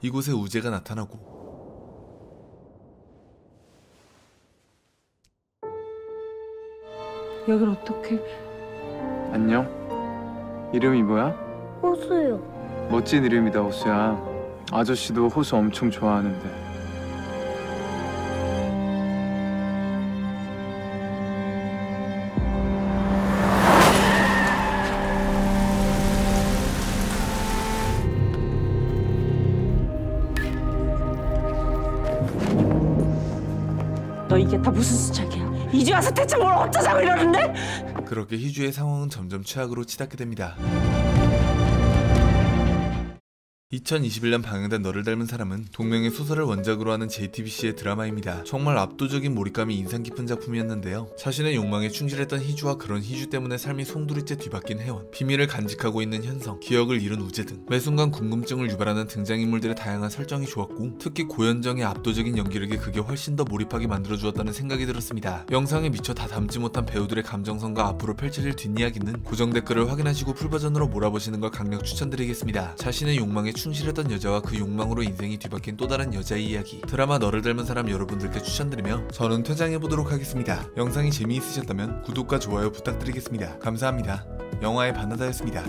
S1: 이곳에 우재가 나타나고
S15: 여길 어떻게?
S16: 안녕. 이름이 뭐야?
S10: 호수요.
S16: 멋진 이름이다, 호수야. 아저씨도 호수 엄청 좋아하는데.
S15: 너 이게 다 무슨 수작이야? 이제 와서 대체 뭘 어쩌자고 이러는데?
S1: 그렇게 희주의 상황은 점점 최악으로 치닫게 됩니다. 2021년 방영된 너를 닮은 사람은 동명의 소설을 원작으로 하는 JTBC의 드라마입니다. 정말 압도적인 몰입감이 인상 깊은 작품이었는데요. 자신의 욕망에 충실했던 희주와 그런 희주 때문에 삶이 송두리째 뒤바뀐 혜원, 비밀을 간직하고 있는 현성, 기억을 잃은 우재 등 매 순간 궁금증을 유발하는 등장인물들의 다양한 설정이 좋았고, 특히 고현정의 압도적인 연기력에 그게 훨씬 더 몰입하게 만들어주었다는 생각이 들었습니다. 영상에 미처 다 담지 못한 배우들의 감정선과 앞으로 펼쳐질 뒷이야기는 고정 댓글을 확인하시고 풀버전으로 몰아보시는 걸 강력 추천드리겠습니다. 자신의 욕망에 충실했던 여자와 그 욕망으로 인생이 뒤바뀐 또 다른 여자의 이야기, 드라마 너를 닮은 사람 여러분들께 추천드리며 저는 퇴장해보도록 하겠습니다. 영상이 재미있으셨다면 구독과 좋아요 부탁드리겠습니다. 감사합니다. 영화의 바나다였습니다.